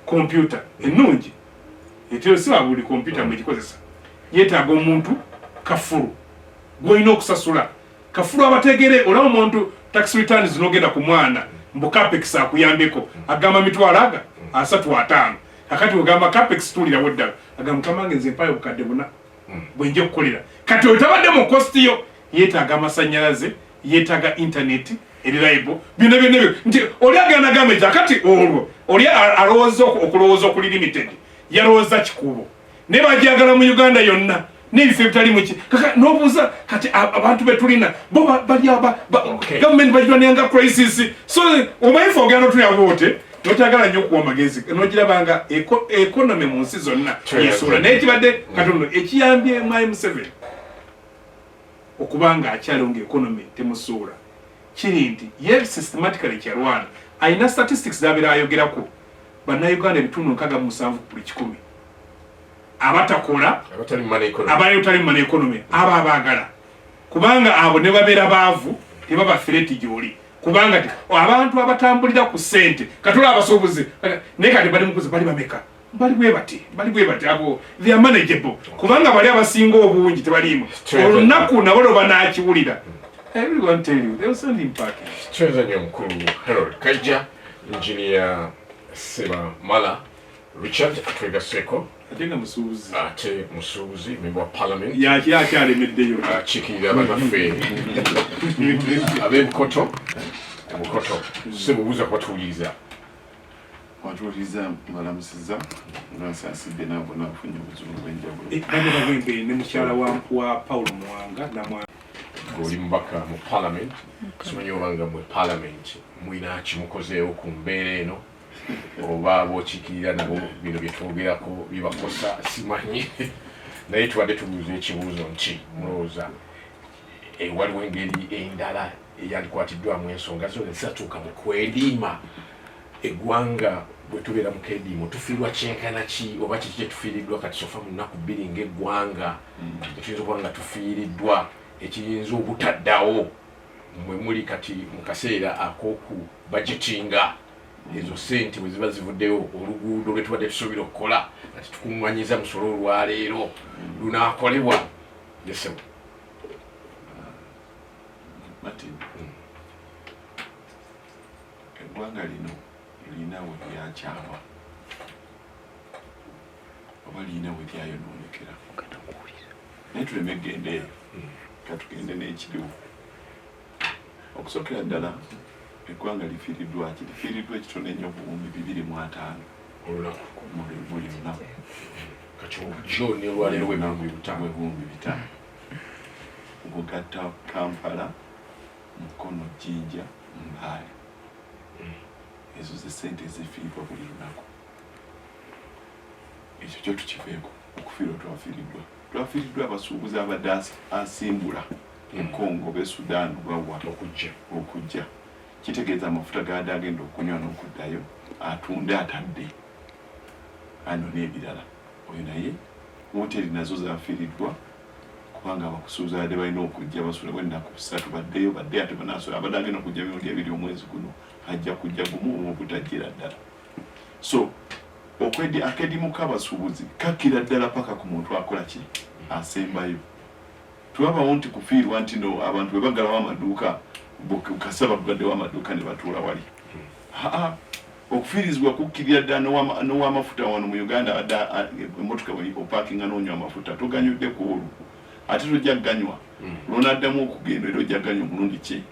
computer ennungi etero siba buli computer mwegikozesa yetaaga omuntu kafulu gwolina okusasula kafulu abategere olaba omuntu tax returns zinogenda ku mwana mbu capex akuyambeko agamba mitwalo 35 akati ogamba capex tulira wodda agamba kamange nze mpayo bukadde buna bwenje okukolera kati otabadde mu cost yo yetaaga amasanyalaze yetaaga internet reliable byonna nti oli agenda gamage akati olwo oli alowooza okulowooza okuli limited yalowooza kikubo ne bajagala mu Uganda yonna n'ebifo ebitali muki kaka n'obuuza kati abantu betulina bo bali government bagirwaniranga crisis so omayinfa ogenda otulya boote notagala nnyo okuwa amagezi nogirabanga economy mu nsi zonna yesuula naye kibadde katono ekiyambye mwai Museveni okubanga akyalonga economy temusuula kiri nti ye systematically kyalwana ayina statistics zabeera ayogerako bannayuganda ebitundu 67 ku buli 100 abatakola abatali mu economy abaagala kubanga abo ne babeera baavu tebaba threat gy'oli kubanga abantu abatambulira ku ssente katola abasuubuzi naye kati bali mukuzi bali bameka bali bwe bati abo they are manageable kubanga bali abasinga obungi tebaliimu olunaku nabo lwe banaakiwulira everyone tell you they will send him packing cheza nyo mkulu Harold Kaija engineer Seba Mala Richard Atwega Seko atenga musuubuzi ate musuubuzi member of parliament yaki alemeddeyo chikira banafe abe mkoto sebubuza kwatuuliza malamusiza nasasidde nabo nafunye obuzungu bwenjawulo bane bagwembe ne mukyala wa Paul Muwanga namwa oli mbaka mu parliament simanyi obanga mu parliament mwina kimukozeewo ku mbeera eno oba bokiikirira nabo bino byetwogerako bibakosa simanyi naye tubadde tubuuza ekibuuzo nti mulowooza waliwo engeri endala eyalikwatiddwamu ensonga zona zitatuuka mu kwediima eggwanga bwe tubeera mu kediimo tufiirwa kyenkana ki oba kiki kyetufiiriddwa kati sofa mu nnaku bbiri ng'eggwanga ekiyinza okuba nga tufiiriddwa ekiyinza obutaddawo mwe muli kati mu kaseera ak'oku budgetinga ezo sente bwe ziba zivuddeyo oluguudo lwe tubadde tusuubira okukola kati tukuŋŋanyiza musolo olwaleero lunaakolebwa yesebo Martin eggwanga lino lirina we lyakyawa oba lirina we lyayonoonekera naye tuleme egende eyo katugende n'ekiriwo okusookera ddala eggwanga lifiiriddwa ekitone nnyo buwumbi 205 olunaku buli lunaku kati joni olwaleero w'ebiwumbi 5 obugatta Kampala Mukono Jinja Mbale ezo ze sente ezifiirwa buli lunaku ekyo kyo tukiveeko okufiirwa twafiiriddwa abasuubuzi abadde asimbula Kongo be Sudan bwawa okujja kitegeeza amafuta gaadde agenda okunywa n'okuddayo atunde atadde ano n'ebirala oyo naye woteri nazo zafiiriddwa kubanga abakusuuza ate balina okujja basula ennaku 3 baddeyo badde ate banasula abadde agenda okujja emirundi 2 omwezi guno ajja kujja gumu obutajjira ddala. So akedimu k'abasuubuzi kakkira ddala paka ku muntu akola ki asembayo. Tulabawo nti kufiirwa nti no abantu bwe bagalawo amaduuka kasaba kugaddewo amaduuka ne batuula wali. Okufiirizibwa kukkirira ddala n'owamafuta wano mu Uganda emmotoka opakinga n'onywa amafuta toganyudde ku olwo ate tojja ganywa lwonaddamu okugenda era ojja ganywa omulundi ki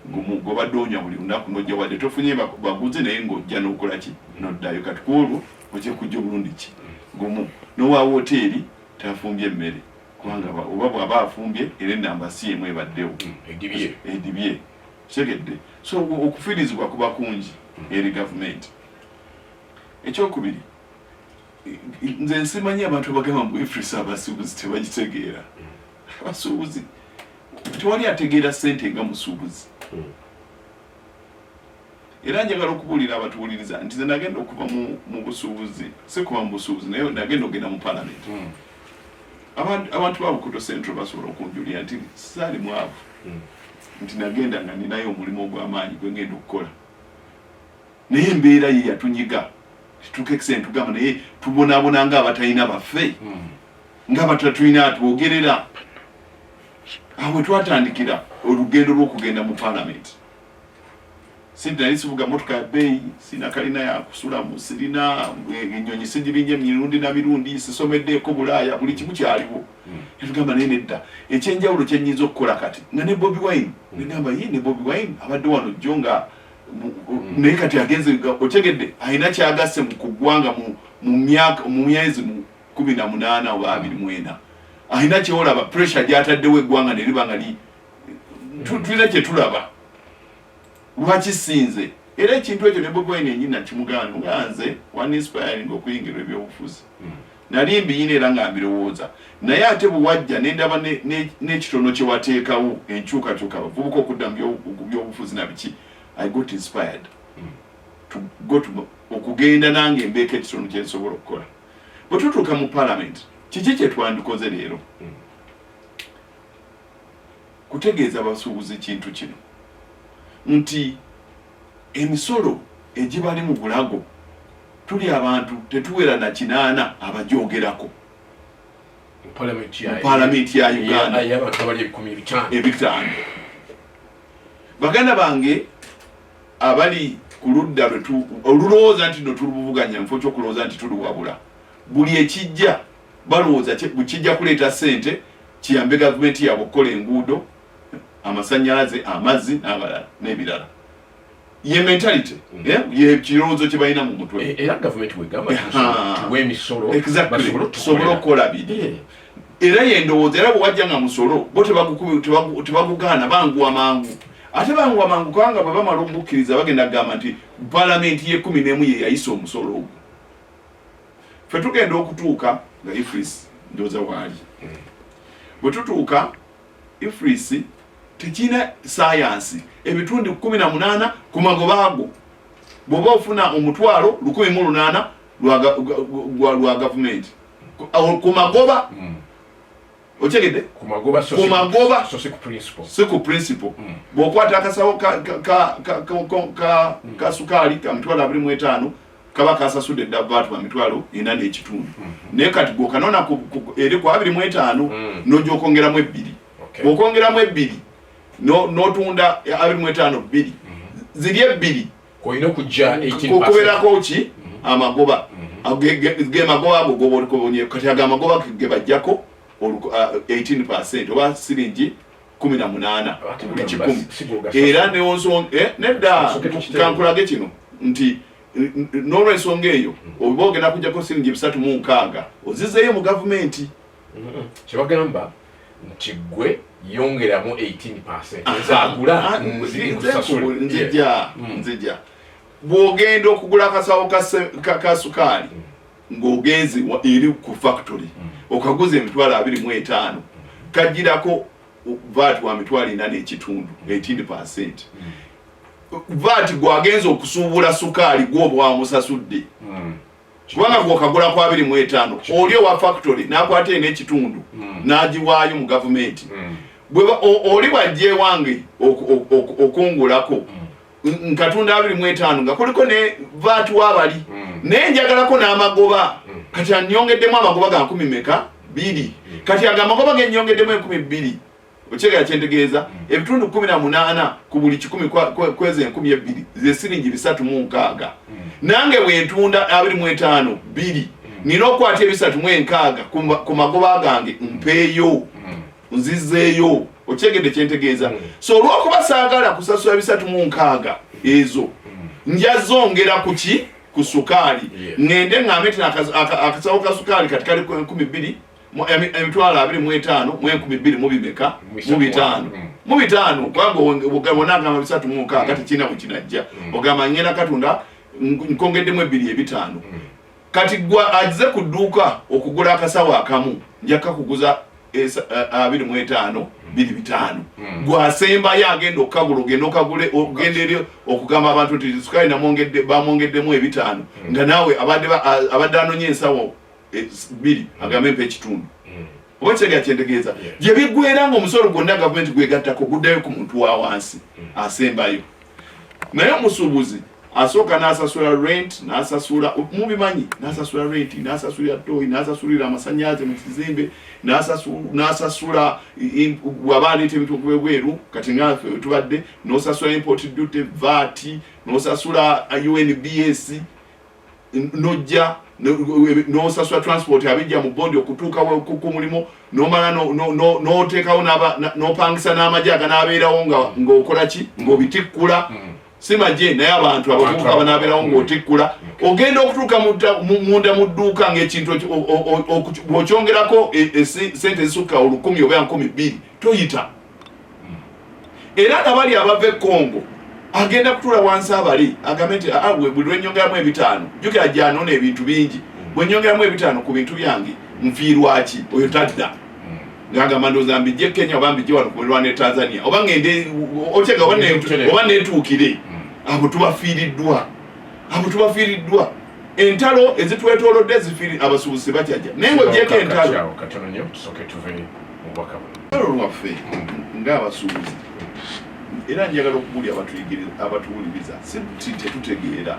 gobadde onywa buli lunaku n'ojja wadde tofunye baguzi naye ng'ojja n'okola ki n'oddayo kati ku olwo ojja kujja omulundi ki gumu n'owa woteeri tafumbye emmere kubanga oba bw'aba afumbye era ennamba si emu ebaddewo edibye segedde. So okufiirizibwa kuba kungi eri gavumenti. Ekyokubiri nze nsimanyi abantu abagamba mbu ifrisa abasuubuzi tebagitegeera. Abasuubuzi tewali ategeera ssente nga musuubuzi. Era njagala okubuulira abatuwuliriza nti nze nagenda okuva mu busuubuzi si kuba mu busuubuzi naye nagenda okugenda mu palamenti. Abantu ba Bukoto Central basobola okunjulira nti saali mwavu nti nagenda nga ninayo omulimu ogw'amaanyi gwe ngenda okukola naye embeera ye yatunyiga tukekise ntugamba naye tubonaabona nga abatalina baffe nga batatulina atwogerera. Awe twatandikira olugendo lw'okugenda mu palamenti. Sinali sivuga motoka ya bbeeyi, sina kalina ya kusulamu, sirina ennyonyi singirinye mirundi na mirundi, sisomeddeeko Bulaaya, buli kimu kyaliwo. Tugamba naye nedda ekyenjawulo kye nnyinza okukola kati nga ne Bobi Wine negamba ye ne Bobi Wine abadde wano jjo nga naye kati agenze otegedde alina kyagasse mu kuggwanga mu myezi 18 oba 24 alina kyolaba pressure gyataddewo eggwanga ne liba nga tulina kye tulaba lwaki sinze era ekintu ekyo ne Bobi Wine ennyina kimugamba nganze waninspiring okuyingira ebyobufuzi nali mbiyina era nga mbirowooza naye ate bwewajja nendaba n'ekitono kye wateekawo enkyukakyuka bavubuka okudda mu byobufuzi na biki I got inspired to go to okugenda nange mbeeka ekitono kye nsobola okukola. Bwe tutuuka mu palamenti kiki kye twandikoze leero kutegeeza abasuubuzi kintu kino nti emisolo egibali mu bulago tuli abantu tetuwera na 8 abajoogerako mu palamenti ya Uganda ebitano. Baganda bange abali ku ludda olulowooza nti no tulubuvuganya mufo ky'okulowooza nti tuluwabula buli ekijja balowooza kijja kuleeta ssente kiyambe gavumenti yaabwe okukola enguudo amasannyalaze amazzi n'ebirala ye mentality ye kirowoozo kye balina mu mutwe era gavumenti wegamba emisolo tusobola okukola biri era yendowooza era bwewajja nga musolo bo tebagugaana banguwa mangu ate banguwa mangu kubanga bwe bamala okubukkiriza bagenda kugamba nti palamenti ye 11 ye yayisa omusolo ogwo. Ffe tugenda okutuuka nga ifris ndowooza waali bwe tutuuka ifris tekina sayansi ebitundu 18 ku magoba ago bw'oba ofuna omutwalo 1800 lwa gavumenti ku magoba otegedde ku magoba si ku principle bw'okwata akasawo ka sukaali ka mitwalo 25 kaba kasasudde eddavaatu ba mitwalo 4.5 naye kati gwokanona eri ku 25 n'ojja okwongeramu 2 bw'okwongeramu 2 n'otunda 25 2 ziri 2 olina okujja 18% kubeerako ki amagoba ge magoba ago gobaolikonye kati aga amagoba ge bajjako 18% oba siringi 18 buli 10 era nedda kankulage kino nti n'olwensonga eyo oba ogenda kujjako siringi 3.6 ozizeeyo mu gavumenti kyebagamba nti gwe yongeramu 18% ezagula nzija bw'ogenda okugula akasawo ka sukaali ng'ogenze eri ku factory okaguza emitwalo 25 kajjirako VAT wa mitwalo 4.5 18%. VAT gwagenza okusuubula sukaali gwoba wamusasudde kubanga gwokagula kwa 25 oli owa factory n'akwata n'ekitundu n'agiwaayo mu gavumenti bwe oli wajje wange okungulako nkatunda 25 nga kuliko ne vatu wabali ne njagalako n'amagoba kati anyongeddemu amagoba ga 10 meka 2 kati agamagoba ge nyongeddemu 12 ochega kyentegeeza ebitundu 18 ku buli 10 kwezi 12 ze siringi 3 nange bwentunda 25 2 nina okwata 3 ku magoba gange mpeeyo nzizeeyo ochegedde kyentegeeza so olwokuba saagala kusasula 3 ezo njazongera kuki ku sukali ngende ngamete akasawo ka sukali katikali 12 emitwalo 25 mu 12 mubimeka mu bitano kwango ogabonanga 3 kati kina kukinajja ogamba ngenda katunda nkongeddemu 2 5 kati gwa ajize kuduka okugula akasawo akamu njaka kuguza 25 2 gwasemba yagenda okagula ogenda okagule ogenderyo okugamba abantu nti sukali namongedde bamongedde mu 5 nga nawe abadde anonye ensawo 2 agambe mpe ekitundu okyega kyentegeeza gye bigwera nga omusolo gwonna gavumenti gwegattako guddayo ku muntu wa wansi asembayo naye omusuubuzi asooka n'asasula rent n'asasula mubimanyi n'asasula rent n'asasula toyi n'asasulira amasannyalaze mu kizimbe n'asasula wabaleeta ebintu bweru kati nga tubadde n'osasula import duty VAT n'osasula UNBS nojja n'osasula transport abijja mu bondi okutuuka ku mulimu n'omala n'oteekawo n'opangisa n'amagye aganaabeerawo ng'okola ki ng'obitikkula simaje naye abantu abavubuka banabeerawo ng'otikkula ogenda okutuuka munda mu dduuka ng'ekintu bw'okyongerako sente ezisukka 10 oba 12 toyita era abali abava Congo agenda kutula wansi abali agambe nti buli lwenyongeramu 5 jukira gyanoona ebintu bingi bwenyongeramu 5 ku bintu byange nfiirwaki oyo tadda ngagamba ndooza mbijje Kenya oba mbijje wano kumirwa ne Tanzania oba ngende okyega oba netuukire abo tubafiiriddwa entalo ezitwetoolodde zifiiri abasuubuzi bakyajja naye ng'ogyeko entalo lwaffe ng'abasuubuzi era njagala okubulya abatuwuliriza si tetutegeera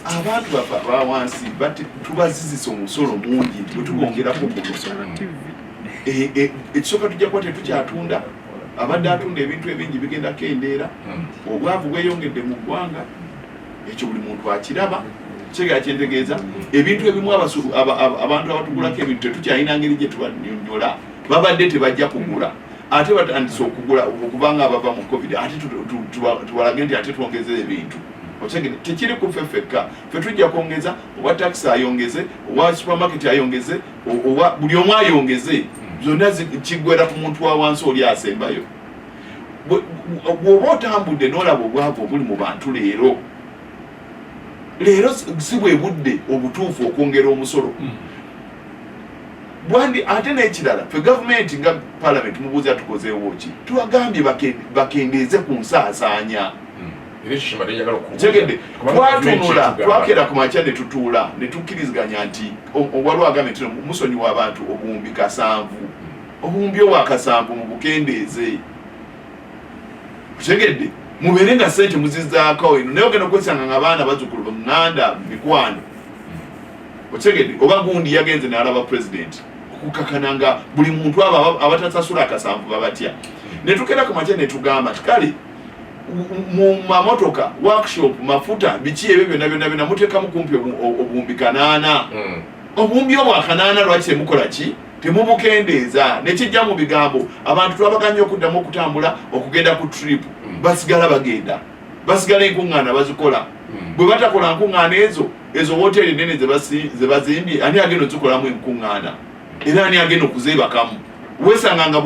abantu bava wansi tubazizisa omusolo mungi nti bwetugongeraku ekisooka tujja kuba tetukyatunda abadde atunda ebintu ebingi bigenda kendeera obwavu bweyongedde mu ggwanga ekyo buli muntu akiraba kyega kyentegeeza ebintu ebimu abantu abatugulako ebintu tetukyalina ngeri gye tubanyonyola babadde tebajja kugula ate batandise okugula okubanga abava mu covid ate tubalage nti ate twongeze ebintu tekiri ku fefeka fe tujja kwongeza oba taxi ayongeze oba supermarket ayongeze oba buli omu ayongeze zonna kigwera ku muntu wa wansi oli asembayo bw'oba otambudde n'olaba obwavu obuli mu bantu leero si bwe budde obutuufu okwongera omusolo bwandi ate n'ekirala fe gavumenti nga parliament mubuuza tukozeewo ki tubagambye bakendeeze ku nsaasaanya tegedde twatunula twakera ku makya ne tutuula ne tukkiriziganya nti waliwo agambye nti musonyi w'abantu obuwumbi 7 obuwumbi obwa 7 mu bukendeeze tegedde mubeere nga sente muzizaako eno naye ogenda okwesanga nga abaana bazzukulu banganda mikwano otegedde oba gundi yagenze n'alaba pulezidenti okukakana nga buli muntu abo abatasasula 7 babatya ne tukera ku makya ne tugamba ti kale mu mamotoka workshop mafuta biki ebyo byonna muteekamu kumpi obuwumbi 8 obuwumbi obwa 8 lwaki temukola ki temubukendeeza nekijja mu bigambo abantu twabaganya okuddamu okutambula okugenda ku trip basigala bagenda basigala enkuŋŋaana bazikola bwe batakola nkuŋŋaana ezo woteri nene ze bazimbye ani agenda okukolamu enkuŋŋaana era ani agenda okuzeebakamu wesanganga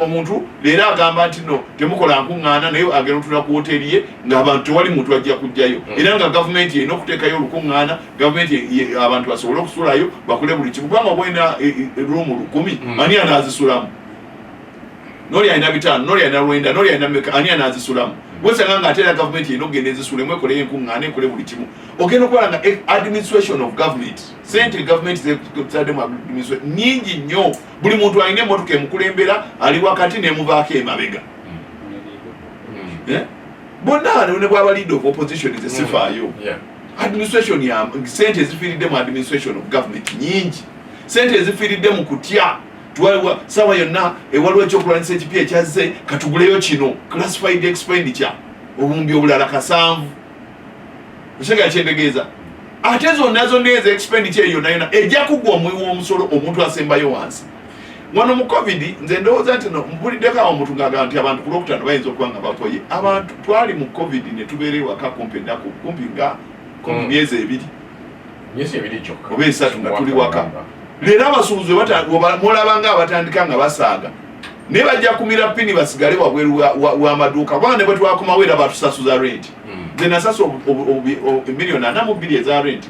omuntu leero agamba nti no temukola nkuŋŋaana naye agenda otula ku woteri ye ng'abantu tewali muntu ajja kujjayo era nga gavumenti erina okuteekayo olukuŋŋaana gavumenti abantu basobole okusulayo bakole buli kimu kubanga oba olina ruumu 10 ani anaazisulamu noli alina bitano noli alina lwenda noli alina meka ani anazisulamu wesanga nga atera government ino gende zisule mwe kole enkungaane kole buli kimu ogenda okola nga administration of government sente government zade mu administration nyingi nnyo buli muntu alina emotoka emukulembera ali wakati nemuvaako emabega bonna ne bwaba leader of opposition zesifaayo administration ya sente zifiiridde mu administration of government nyingi sente zifiiridde mu kutya tuwaliwa sawa yonna ewaliwo ekyokulwanyisa ekipya ekyazze katuguleyo kino classified expenditure obumbi obulala 7 osega kyendegeeza ate zonna eza expenditure eyo nayona ejja kugwa omuwi w'omusolo omuntu asembayo wansi wano mu covid nze ndowooza nti mpuliddeko awo omuntu ng'agamba nti abantu ku lwokutaano bayinza okuba nga bakoye abantu twali mu covid ne tubeera ewaka kumpi ennaku kumpi nga myezi 2 kyokka oba 3 nga tuli waka leero abasuubuzi mulabanga abatandika nga basaaga naye bajja kumira pini basigale wabweru w'amaduuka kubanga ne bwe twakomawo era batusasuza rent nze nasasa miliyoni 42 eza rent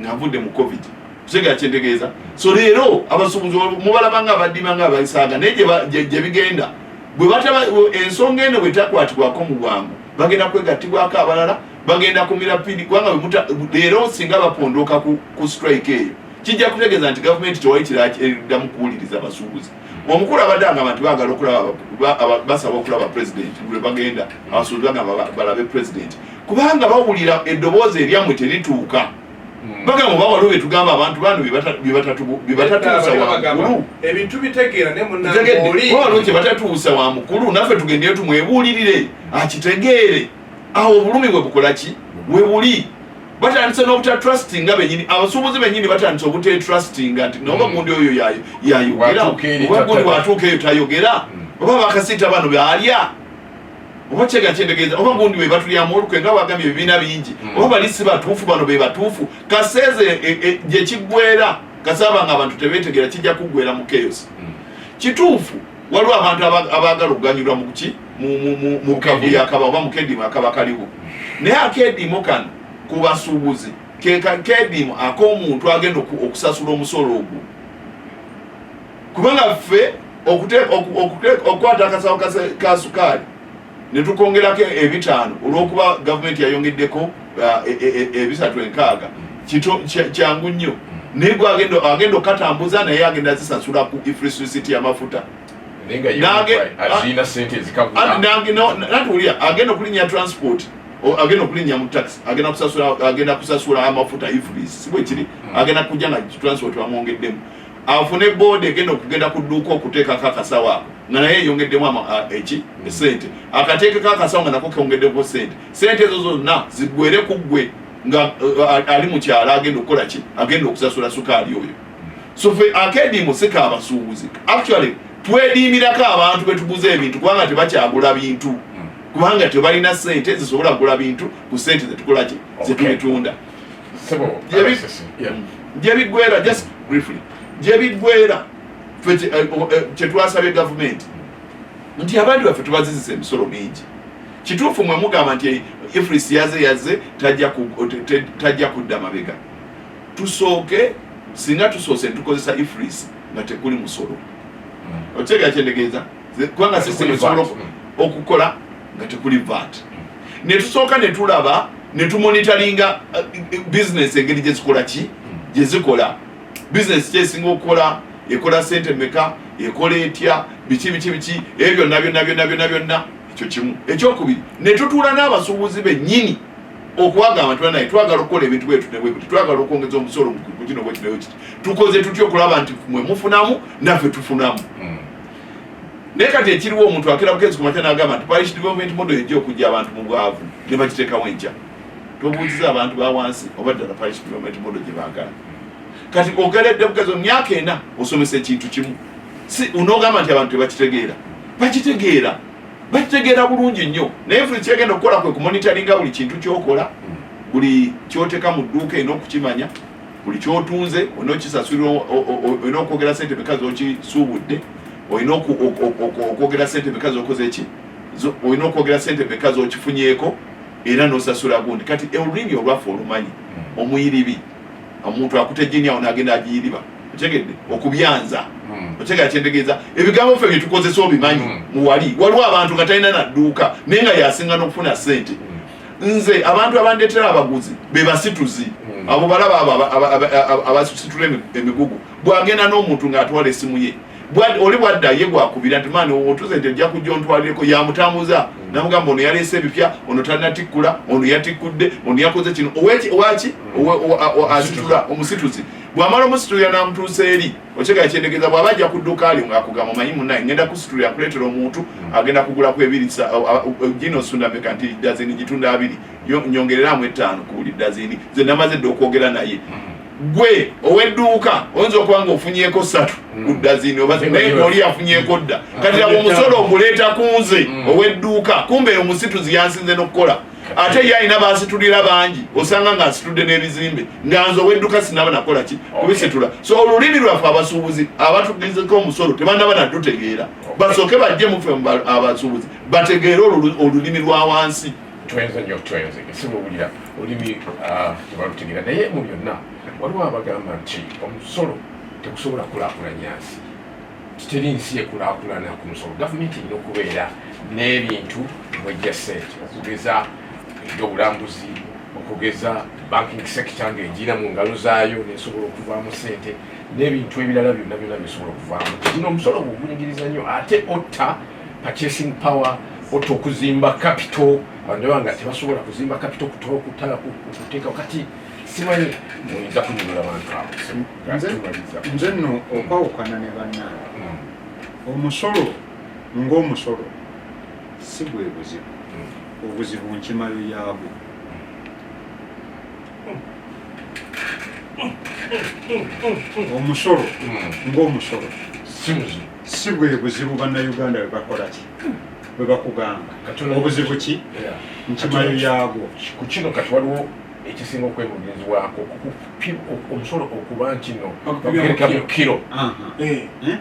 ng'avudde mu covid kusega kyentegeeza so leero abasuubuzi mubalabanga abaddimanga abasaaga naye gye bigenda bwe bataba ensonga eno bwetakwatibwako mu bwangu bagenda kwegattibwako abalala bagenda kumira pini kubanga leero singa bapondoka ku strike eyo kijja kutegeeza nti gavumenti tewayitiraddamu kuwuliriza abasuubuzi omukulu abadde nga abantu baagala okulaba basaba okulaba pulezidenti lwe bagenda abasuubuzi bagamba balabe pulezidenti kubanga bawulira eddoboozi eryammwe terituuka bagamba bawaliwo betugamba abantu bano byebatatuusa wamukulu ebintu bitegeera ne munnawaliwo kyebatatuusa wamukulu naffe tugendeyo tumwebuulirire akitegeere awo obulumi bwe bukola ki we buli batandise n'obutatrustinga benyini abasuubuzi benyini batandise obutetrustinga nti noba gundi oyo yayogera oba gundi watuuka eyo tayogera oba bakasiita bano baalya oba kyega kyendegeeza oba gundi be batulyamu olukwe nga bagambye ebibiina bingi oba bali si batuufu bano be batuufu kaseeze gye kiggwera kasaba nga abantu tebeetegera kijja kuggwera mu chaos kituufu waliwo abantu abaagala okuganyulwa mu kuki mu kavuyo akaba oba mu kedimu akaba kaliwo naye akedimu kano ku basuubuzi kedimu ak'omuntu agenda okusasula omusolo ogwo kubanga ffe okukwata akasawo ka sukaali ne tukongerako 5 olw'okuba gavumenti yayongeddeko 360 kyangu nnyo naye gwe agenda okatambuza naye agenda zisasula ku ifrisicity y'amafuta natuulira agenda okulinnya transport agenda okulinnya mu taxi agenda kusasula amafuta ifris sibwe kiri agenda kujja nga transport bamwongeddemu afune board egenda okugenda ku dduuka okuteekako akasawo ako nga naye eyongeddemu esente akateekeko akasawo nga nako kongeddeku sente ezo zonna ziggwere ku ggwe nga ali mu kyalo agenda okukola ki agenda okusasula sukaali oyo so fe akedimu sika abasuubuzi actually twediimirako abantu betuguza ebintu kubanga tebakyagula bintu kubanga tebalina sente zisobola kugula bintu ku sente zetukola ki zetubitunda gyebiggwera just briefly gyebiggwera kyetwasabye gavumenti nti abandi baffe tubazizisa emisolo mingi kituufu mwe mugamba nti ifris yaze tajja kudda mabega tusooke singa tusoose ntukozesa ifris nga tekuli musolo okyega kyendegeeza kubanga system esobola okukola nga tekuli vat netusooka netulaba netumonitaringa business engeri gyezikola ki gyezikola business kyesinga okukola ekola sente meka ekola etya biki ebyo byonna ekyo kimu ekyokubiri netutuula n'abasuubuzi bennyini okwagamba nti naye twagala okukola ebintu bwetu nebwebuti twagala okwongeza omusolo ku kino bwekino tukoze tutya okulaba nti mwe mufunamu naffe tufunamu naye kati ekiriwo omuntu akera bukezi ku makya n'agamba nti parish development model ejja okujja abantu mu bwavu ne bagiteekawo enkya tobuuziza abantu ba wansi oba ddala parish development model gye baagala kati ogeredde bukezi mu myaka 4 osomesa ekintu kimu si unoogamba nti abantu tebakitegeera bakitegeera bulungi nnyo naye fuli kyegenda okukola kwe kumonitaringa buli kintu kyokola buli kyoteeka mu dduuka erina okukimanya buli kyotunze olina okisasulira olina okwogera sente mekazi okisuubudde olina okwogera sente mekazi okoze ki olina okwogera sente mekazi okifunyeeko era n'osasula gundi kati olulimi olwaffe olumanyi omuyiribi omuntu akutejjinyawo n'agenda agiyiriba otegedde okubyanza okyega kyentegeeza ebigambo ffe byetukozesa obimanyi muwali waliwo abantu nga talina nadduuka naye nga yasinga n'okufuna ssente nze abantu abandetera abaguzi be basituzi abo balaba abasitula emigugu bwagenda n'omuntu ng'atwala essimu ye oli bwadda ye gwakubira nti maani otuze nti ojja kujja ontwalireko yamutambuza namugamba ono yaleese ebipya ono talinatikula ono yatikkudde ono yakoze kino owaki asitula omusituzi bw'amala omusitulira n'amutuusa eri okyega kyendegeeza bw'aba ajja ku dduuka ali ng'akugamba manyi munnaye ngenda kusitulira akuleetera omuntu agenda kugulaku ebiri gino osunda meka nti dazini gitunda 2 nyongereramu 5 ku buli dazini ze namaze dde okwogera naye gwe ow'edduuka oyinza okuba nga ofunyeko 3 ku dazini naye oli yafunyeko dda kati abo omusolo oguleeta ku nze ow'edduuka kumbe omusituzi yansinze n'okukola ate ye alina basitulira bangi osanga ng'asitudde n'ebizimbe nga nze ow'edduuka sinaba nakola ki kubisitula so olulimi lwaffe abasuubuzi abatugizeko omusolo tebanaba naddutegeera basooke bajje mufe abasuubuzi bategeere olulimi lwa wansi twenze nnyo twenze simuwulira olulimi tebalutegeera naye mu byonna waliwo abagamba nti omusolo tegusobola kulaakulanya nsi kiteri nsi ekulaakulana ku musolo gavumenti erina okubeera n'ebintu mwejja ssente okugeza ebyobulambuzi okugeza banking sector ng'egira mu ngalo zaayo nesobola okuvaamu ssente n'ebintu ebirala byonna byonna bisobola okuvaamu kino omusolo gugunyigiriza nnyo ate otta purchasing power otta okuzimba capital abantu banga tebasobola kuzimba capital kuteeka kati simanyi muyinza kunyonyola abantu abo nze nno okwawukana ne bannange omusolo ng'omusolo si bwe buzibu obuzibu nkimayo yaabwo omusolo ng'omusolo si bwe buzibu bannayuganda bwe bakola ki bwe bakugamba obuzibu ki nkimayo yaabwo ku kino kati waliwo ekisinga okwemugezwako omusolo okuba nkino ogereka mu kiro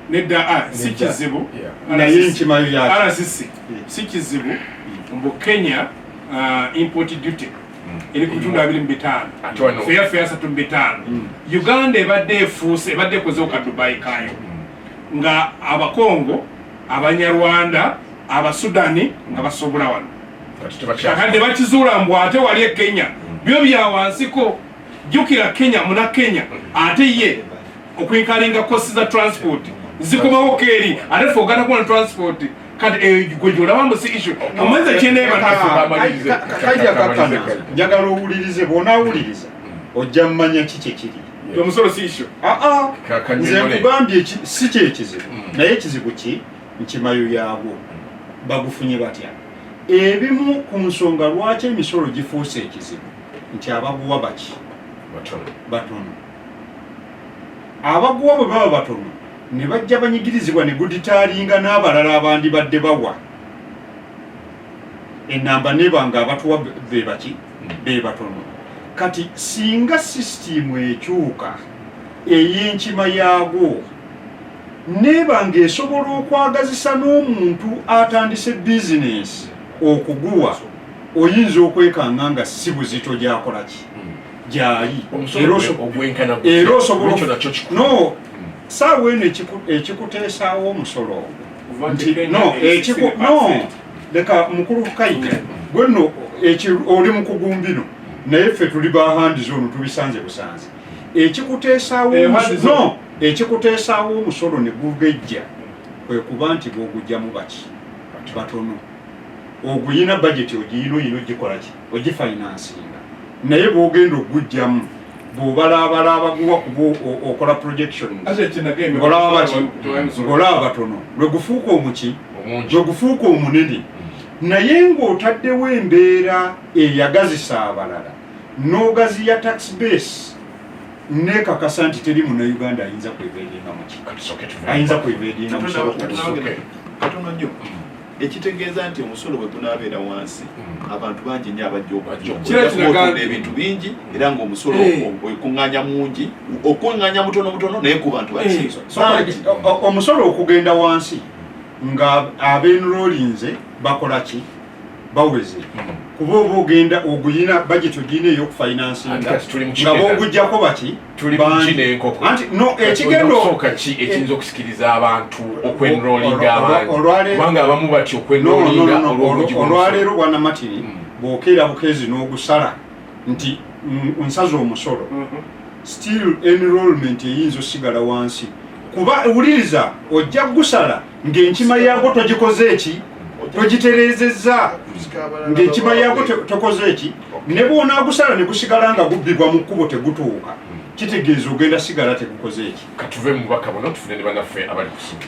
nedda si kizibu naye nkimayo yaakyo RCC si kizibu mbu Kenya import duty eri ku 225 fair 35 Uganda ebadde efuuse ebadde ekoze ka Dubai kayo nga abakongo abanyarwanda abasudani nga basobola wano kakadde bakizuula mbu ate wali e Kenya byo bya wansiko jukira Kenya muna Kenya ate ye okwinkalinga kosi za transport zikomawo keri ate fogana kwa transport kati gwejola wambo si issue amweza chene kajja kakana njagala owulirize bona awuliriza ojja mmanya kiki kiri omusolo si issue nze nkugambye si kye ekizibu naye ekizibu ki nkimayo yaabwo bagufunye batya ebimu ku nsonga lwaki emisolo gifuuse ekizibu nti abaguwa baki batono abaguwa bwe baba batono ne bajja banyigirizibwa ne guditaalinga n'abalala abandi badde bawa enamba nebanga abatuwa be baki be batono kati singa sisitimu ekyuka ey'enkima yaagwo nebanga esobola okwagazisa n'omuntu atandise bizinesi okuguwa oyinza okwekanga nga si buzito gyakola ki gyali era osobola no saawa eno ekikuteesaawo omusolo leka mukulu kayita gwe nno oli mu kugumbino naye ffe tuli bahandiza ono tubisanze busanze ekikuteesaawo omusolo ne gugejja kwe kuba nti bw'ogujjamu baki batono oguyina budget ogiyina ogikola ki ogifinansinga naye bw'ogenda ogujjamu bw'obalaabala abaguwa kuba okola projection ng'olaba baki ng'olaba batono lwe gufuuka omuki lwe gufuuka omunene naye ng'otaddewo embeera eyagazisa abalala n'ogaziya tax base nekakasa nti teri munnayuganda ayinza kwebeeringa muki ayinza kwebeeringa musolo katono nnyo ekitegeeza nti omusolo bwe gunaabeera wansi abantu bangi nnyo abajja ebintu bingi era ng'omusolo okuŋŋaanya mungi okuŋŋaanya mutono naye ku bantu baki omusolo okugenda wansi nga ab'enrolinze bakola ki baweze kuba oba ogenda oguyina budget ogiyina ey'okufinansinga nga boogujjako baki anti no ekigendo ekiyinza okusikiriza abantu okwenrolinga abangi kubanga abamu bati okwenrolinga olwaleero bwana Martin bw'okeera bukeezi n'ogusala nti nsaza omusolo still enrollment eyinza osigala wansi kuba wuliriza ojja gusala ng'enkima yaako togikoze eki togitereezezza ng'enkima yaako tokoze eki ne bw'onaagusala ne gusigala nga gubbibwa mu kkubo tegutuuka kitegeeza ogenda sigala tegukoze eki katuve mu bubaka buno tufune ne bannaffe abali ku simu